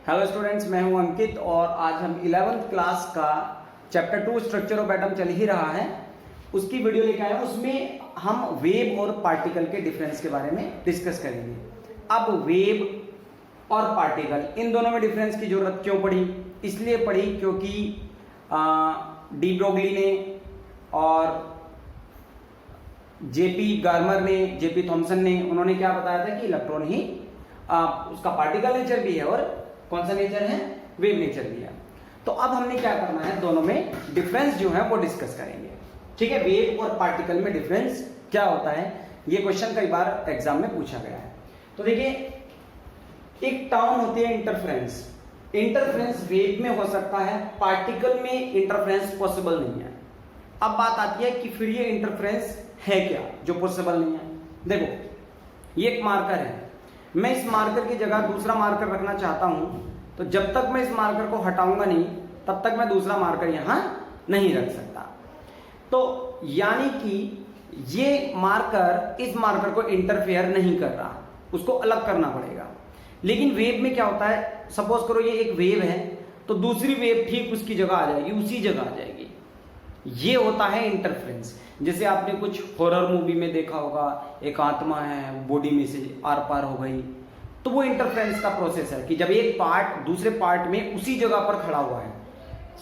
Hello students, मैं हूं अंकित और आज हम 11th क्लास का चैप्टर 2 स्ट्रक्चर ऑफ एटम चल ही रहा है, उसकी वीडियो लेके आए हैं। उसमें हम वेव और पार्टिकल के डिफरेंस के बारे में डिस्कस करेंगे। अब वेव और पार्टिकल इन दोनों में डिफरेंस की जरूरत क्यों पड़ी? इसलिए पड़ी क्योंकि डी ब्रोगली ने और जेपी गार्मर ने, जेपी थॉमसन ने, उन्होंने क्या बताया था कि इलेक्ट्रॉन ही उसका पार्टिकल नेचर भी है और कौन सा नेचर है? वेव नेचर भी है। तो अब हमने क्या करना है, दोनों में डिफरेंस जो है वो डिस्कस करेंगे। ठीक है, वेव और पार्टिकल में डिफरेंस क्या होता है, ये क्वेश्चन कई बार एग्जाम में पूछा गया है। तो देखिए, एक टर्म होती है इंटरफ्रेंस। इंटरफ्रेंस वेव में हो सकता है, पार्टिकल में इंटरफ्रेंस पॉसिबल नहीं है। अब बात आती है कि फिर ये इंटरफ्रेंस है क्या जो पॉसिबल नहीं है। देखो, ये एक मार्कर है, मैं इस मार्कर की जगह दूसरा मार्कर रखना चाहता हूं, तो जब तक मैं इस मार्कर को हटाऊंगा नहीं तब तक मैं दूसरा मार्कर यहां नहीं रख सकता। तो यानी कि ये मार्कर इस मार्कर को इंटरफेयर नहीं कर रहा, उसको अलग करना पड़ेगा। लेकिन वेव में क्या होता है, सपोज करो ये एक वेव है तो दूसरी वेव ठीक उसकी जगह आ जाएगी, उसी जगह आ जाएगी। ये होता है इंटरफ्रेंस। जैसे आपने कुछ हॉरर मूवी में देखा होगा, एक आत्मा है बॉडी में से आर पार हो गई, तो वो इंटरफ्रेंस का प्रोसेस है कि जब एक पार्ट दूसरे पार्ट में उसी जगह पर खड़ा हुआ है,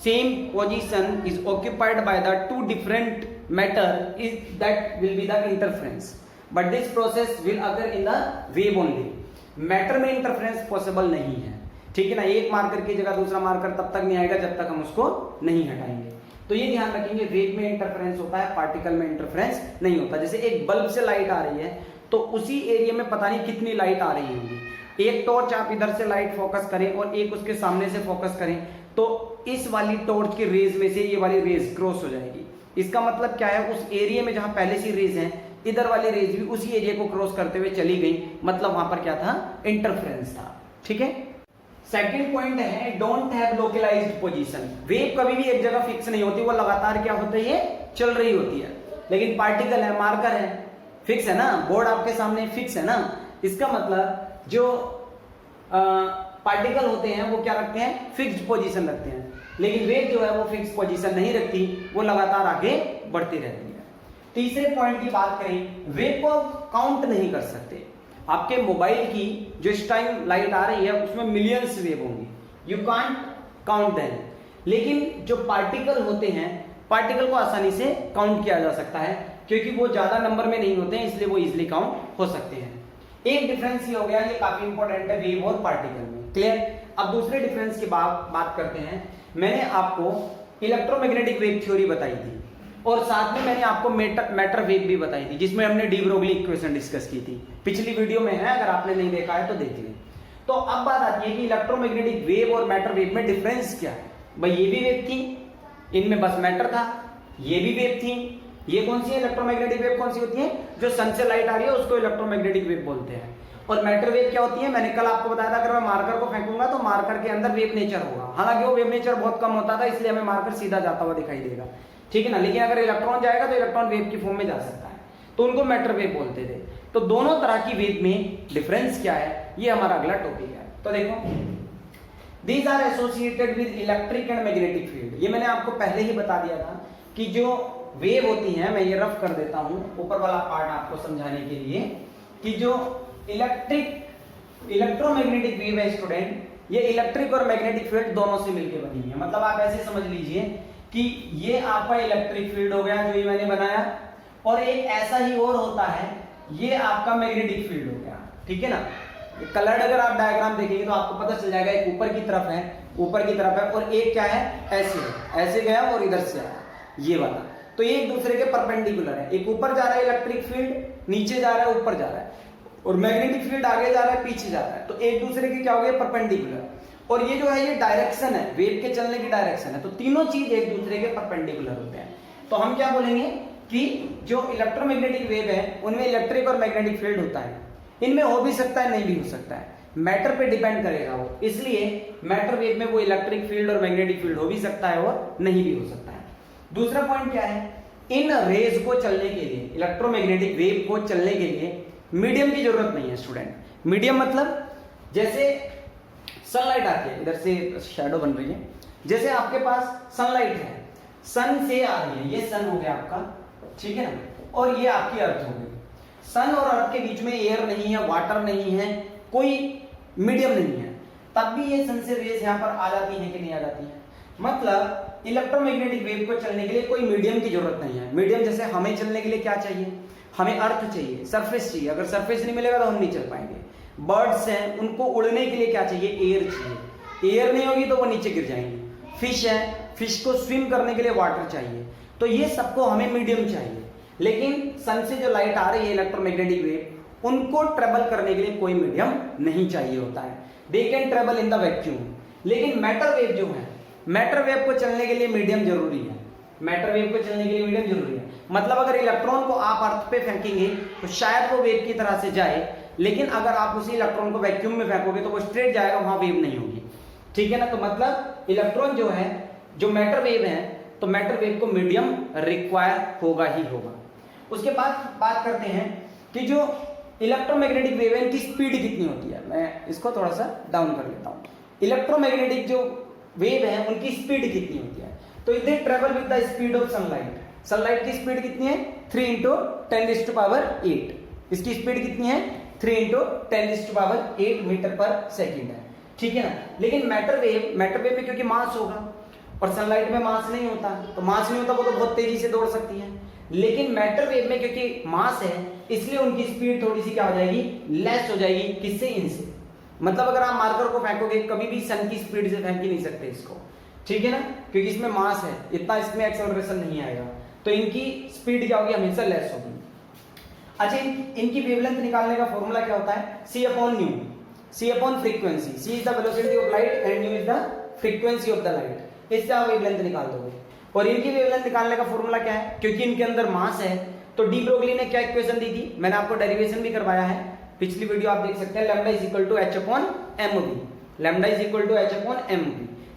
same position is occupied by the two different matter, is that will be the interference, but this process will occur in the wave only. Matter में इंटरफ्रेंस पॉसिबल नहीं है। ठीक है ना, एक मार्कर की जगह दूसरा मार्कर तब तक नहीं आएगा जब तक हम उसको नहीं हटाएंगे। तो ये ध्यान रखेंगे, वेव में इंटरफेरेंस होता है, पार्टिकल में इंटरफेरेंस नहीं होता। जैसे एक बल्ब से लाइट आ रही है तो उसी एरिया में पता नहीं कितनी लाइट आ रही होगी। एक टॉर्च आप इधर से लाइट फोकस करें और एक उसके सामने से फोकस करें तो इस वाली टॉर्च की रेज में से ये वाली रेज क्रॉस हो जाएगी। इसका मतलब क्या है, उस एरिया में जहां पहले से रेज है, इधर वाली रेज भी उसी एरिया को क्रॉस करते हुए चली गई, मतलब वहां पर क्या था? इंटरफेरेंस था। ठीक है। सेकंड पॉइंट है don't have localised position. Wave कभी भी एक जगह फिक्स नहीं होती, वो लगातार क्या होती है, चल रही होती है। लेकिन पार्टिकल है, मार्कर है, फिक्स है ना, बोर्ड आपके सामने फिक्स है ना। इसका मतलब जो पार्टिकल होते हैं वो क्या रखते हैं? फिक्स्ड पोजीशन रखते हैं। लेकिन वेव जो है वो फिक्स पोजीशन नहीं रखती, वो लगातार आगे बढ़ती रहती है। तीसरे पॉइंट की बात करें, वेव को काउंट नहीं कर सकते। आपके मोबाइल की जो इस टाइम लाइट आ रही है उसमें मिलियंस वेव होंगी, यू कांट काउंट देम। लेकिन जो पार्टिकल होते हैं, पार्टिकल को आसानी से काउंट किया जा सकता है क्योंकि वो ज्यादा नंबर में नहीं होते हैं, इसलिए वो इजीली काउंट हो सकते हैं। एक डिफरेंस ये हो गया, ये काफी इंपॉर्टेंट है वेव और पार्टिकल में। क्लियर? अब दूसरे डिफरेंस की बात करते हैं। मैंने आपको इलेक्ट्रोमैग्नेटिक वेव थ्योरी बताई थी और साथ में मैंने आपको मैटर वेव भी बताई थी, जिसमें हमने डी ब्रोगली इक्वेशन डिस्कस की थी। पिछली वीडियो में है, अगर आपने नहीं देखा है तो देख लें। तो अब बात आती है कि इलेक्ट्रोमैग्नेटिक वेव और मैटर वेव में डिफरेंस क्या है। भाई ये भी वेव थी, इनमें बस मैटर था, ये भी वेव थी। ये कौन सी है इलेक्ट्रोमैग्नेटिक वेव? कौन सी होती है? जो सन से लाइट आ रही है उसको इलेक्ट्रोमैग्नेटिक वेव बोलते हैं। और मैटर वेव क्या होती है? मैंने कल आपको बताया था, अगर मैं मार्कर को फेंकूंगा तो मार्कर के अंदर वेव नेचर होगा। हालांकि वो वेव नेचर बहुत कम होता था, इसलिए हमें मार्कर सीधा जाता हुआ दिखाई देगा। ठीक है ना। लेकिन अगर इलेक्ट्रॉन जाएगा तो इलेक्ट्रॉन वेव की फॉर्म में जा सकता है, तो उनको मैटर वेव बोलते थे। तो दोनों तरह की वेव में डिफरेंस क्या है, ये हमारा अगला टॉपिक है। तो देखो, these are associated with electric and magnetic field. ये मैंने आपको पहले ही बता दिया था कि जो वेव होती है, मैं ये रफ कर देता हूं ऊपर वाला पार्ट आपको समझाने के लिए, कि जो इलेक्ट्रोमैग्नेटिक वेव है स्टूडेंट, ये इलेक्ट्रिक और मैग्नेटिक फील्ड दोनों से मिलकर बनी है। मतलब आप ऐसे समझ लीजिए कि ये आपका इलेक्ट्रिक फील्ड हो गया जो ये मैंने बनाया, और एक ऐसा ही और होता है, ये आपका मैग्नेटिक फील्ड हो गया। ठीक है ना। कलर्ड अगर आप डायग्राम देखेंगे तो आपको पता चल जाएगा, एक ऊपर की तरफ है, ऊपर की तरफ है, और एक क्या है, ऐसे गया और इधर से आया, ये वाला। तो ये एक दूसरे के परपेंडिकुलर है। एक ऊपर जा रहा है इलेक्ट्रिक फील्ड, नीचे जा रहा है, ऊपर जा रहा है, और मैग्नेटिक फील्ड आगे जा रहा है, पीछे जा रहा है। तो एक दूसरे के क्या हो गए? परपेंडिकुलर। और ये जो है ये डायरेक्शन है, वेव के चलने की डायरेक्शन है। तो तीनों चीज एक दूसरे के परपेंडिकुलर होते हैं। तो हम क्या बोलेंगे कि जो इलेक्ट्रोमैग्नेटिक वेव है उनमें इलेक्ट्रिक और मैग्नेटिक फील्ड होता है। इनमें हो भी सकता है, नहीं भी हो सकता है, मैटर पे डिपेंड करेगा वो। इसलिए मैटर वेव में वो इलेक्ट्रिक फील्ड और मैग्नेटिक फील्ड हो भी सकता है और नहीं भी हो सकता है। दूसरा पॉइंट क्या है, इन रेज को चलने के लिए, इलेक्ट्रोमैग्नेटिक वेव को चलने के लिए मीडियम की जरूरत नहीं है स्टूडेंट। मीडियम मतलब जैसे सनलाइट आती है, इधर से शैडो बन रही है, जैसे आपके पास सनलाइट है, सन से आ रही है, ये सन हो गया आपका, ठीक है ना, और ये आपकी अर्थ हो गई। सन और अर्थ के बीच में एयर नहीं है, वाटर नहीं है, कोई मीडियम नहीं है, तब भी ये सन से रेज यहाँ पर आ जाती है कि नहीं आ जाती है। मतलब इलेक्ट्रोमैग्नेटिक वेव को चलने के लिए कोई मीडियम की जरूरत नहीं है। मीडियम जैसे हमें चलने के लिए क्या चाहिए, हमें अर्थ चाहिए, सरफेस चाहिए, अगर सरफेस नहीं मिलेगा तो हम नहीं चल पाएंगे। बर्ड्स हैं, उनको उड़ने के लिए क्या चाहिए, एयर चाहिए, एयर नहीं होगी तो वो नीचे गिर जाएंगे। फिश है, फिश को स्विम करने के लिए वाटर चाहिए, तो ये सबको हमें मीडियम चाहिए। लेकिन सन से जो लाइट आ रही है इलेक्ट्रोमैग्नेटिक वेव, उनको ट्रेवल करने के लिए कोई मीडियम नहीं चाहिए होता है, they can travel in the vacuum. लेकिन मैटर वेव जो है, मैटर वेव को चलने के लिए मीडियम जरूरी है, मैटर वेव को चलने के लिए मीडियम जरूरी है। मतलब अगर इलेक्ट्रॉन को आप अर्थ पे फेंकेंगे तो शायद वो वेव की तरह से जाए, लेकिन अगर आप उसी इलेक्ट्रॉन को वैक्यूम में फेंकोगे तो वो स्ट्रेट जाएगा, वहां वेव नहीं होगी, ठीक है ना। तो मतलब इलेक्ट्रॉन जो है, जो मैटर वेव है, तो मैटर वेव को मीडियम रिक्वायर होगा ही होगा। उसके बाद बात करते हैं कि जो इलेक्ट्रोमैग्नेटिक वेव है, इनकी स्पीड कितनी होती है। मैं इसको थोड़ा सा डाउन कर लेता हूं। इलेक्ट्रोमैग्नेटिक जो वेव है उनकी स्पीड कितनी होती है, तो they travel with the speed of sunlight. Sunlight की स्पीड कितनी है, 3 × 10⁸ इसकी स्पीड कितनी है, 3 × 10⁸ मीटर पर सेकेंड है, ठीक है ना। लेकिन मैटर वेव में क्योंकि मास होगा और सनलाइट में मास नहीं होता, तो मास नहीं होता वो तो बहुत तेजी से दौड़ सकती है। लेकिन मैटर वेव में क्योंकि मास है, इसलिए उनकी स्पीड थोड़ी सी क्या हो जाएगी, लेस हो जाएगी। किससे, इनसे। मतलब अगर आप मार्कर को फेंकोगे, कभी भी सन की स्पीड से फेंक ही नहीं सकते इसको, ठीक है ना, क्योंकि इसमें मास है, इतना इसमें एक्सेलरेशन नहीं आएगा, तो इनकी स्पीड क्या होगी, हमेशा लेस होगी। अच्छा, इनकी वेवलेंथ निकालने का फॉर्मूला क्या होता है, c/ν, c/ frequency. c is the velocity of light and ν is the frequency of the light. इससे आप वेवलेंथ निकाल दोगे। और इनकी वेवलेंथ निकालने का फॉर्मूला क्या है, क्योंकि इनके अंदर मास है, तो डी ब्रोगली ने क्या इक्वेशन दी थी, मैंने आपको डेरिवेशन भी करवाया है, पिछली वीडियो आप देख सकते हैं, lambda is equal to h/mv, lambda is equal to h/mv।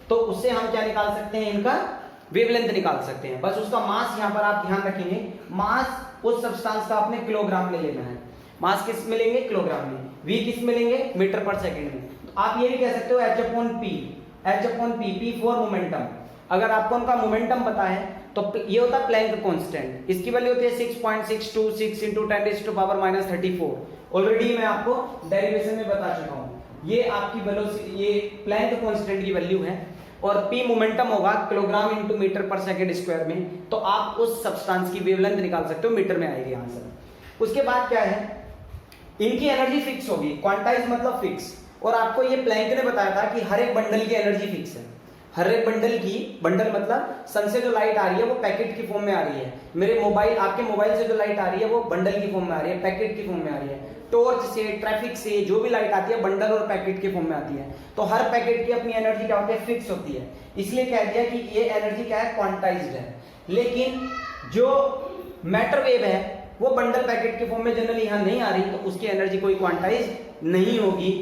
तो उससे हम क्या निकाल सकते हैं, इनका वेवलेंथ निकाल सकते हैं। बस उसका मास यहाँ पर आप ध्यान रखेंगे, मास उस सब्सटेंस का आपने किलोग्राम में लेना है। मास किस में लेंगे, किलोग्राम में। वी किस में लेंगे, मीटर पर सेकंड में। तो आप ये भी कह सकते हो h/p, p फॉर मोमेंटम। अगर आपको उनका मोमेंटम पता है तो ये होता है प्लैंक कांस्टेंट, इसकी वैल्यू होती है 6.626 × 10⁻34। ऑलरेडी मैं आपको डेरिवेशन में बता चुका हूं, ये आपकी वेलोसिटी, ये प्लैंक कांस्टेंट की वैल्यू है, और p मोमेंटम होगा किलोग्राम × मीटर पर सेकंड स्क्वायर में। तो आप उस सब्सटेंस की वेवलेंथ निकाल सकते हो, मीटर में आएगी आंसर। उसके बाद क्या है, इनकी एनर्जी फिक्स होगी, क्वांटाइज मतलब फिक्स। और आपको ये प्लैंक ने बताया था कि हर एक बंडल की एनर्जी फिक्स है, हर एक बंडल की, बंडल मतलब सन से जो लाइट आ रही है वो पैकेट की फॉर्म में आ रही है। मेरे मोबाइल, आपके मोबाइल से जो लाइट आ रही है वो बंडल की फॉर्म में आ रही है, पैकेट की फॉर्म में आ रही है। टॉर्च से, ट्रैफिक से जो भी लाइट आती है बंडल और पैकेट की फॉर्म में आती है। तो हर पैकेट की अपनी एनर्जी क्या होती है, फिक्स होती है। इसलिए कह दिया कि ये एनर्जी क्या है, क्वांटाइज्ड है। लेकिन जो मैटर वेव है वो बंडल पैकेट के फॉर्म में जनरली यहां नहीं आ रही, तो उसकी एनर्जी कोई क्वांटाइज नहीं होगी।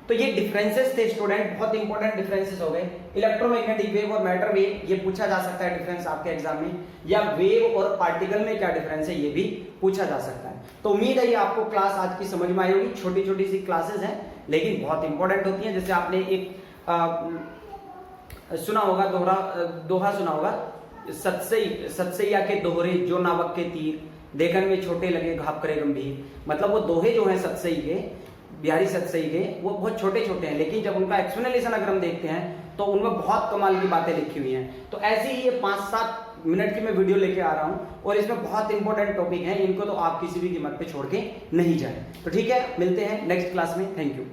तो ये डिफरेंसेस थे स्टूडेंट, बहुत इंपॉर्टेंट डिफरेंसेस हो गए। इलेक्ट्रोमैग्नेटिक वेव और मैटर वेव, ये पूछा जा सकता है डिफरेंस आपके एग्जाम में, या वेव और पार्टिकल में क्या डिफरेंस है ये भी पूछा जा सकता है। तो उम्मीद है ये आपको क्लास आज की समझ में आई होगी। छोटी छोटी सी क्लासेस हैं लेकिन बहुत इंपॉर्टेंट होती हैं। जैसे आपने एक सुना होगा, दोहा सुना होगा, सतसैया के दोहरे जो नावक के तीर, देखन में छोटे लगे घाप करे गंभीर। मतलब वो दोहे जो हैं सतसई के, बिहारी सतसई के, वो बहुत छोटे छोटे हैं, लेकिन जब उनका एक्सप्लेनेशन अगर हम देखते हैं तो उनमें बहुत कमाल की बातें लिखी हुई हैं। तो ऐसे ही ये 5-7 मिनट की मैं वीडियो लेके आ रहा हूं और इसमें बहुत इंपॉर्टेंट टॉपिक हैं, इनको तो आप किसी भी कीमत पे छोड़ के नहीं जाए। तो ठीक है, मिलते हैं नेक्स्ट क्लास में। Thank you.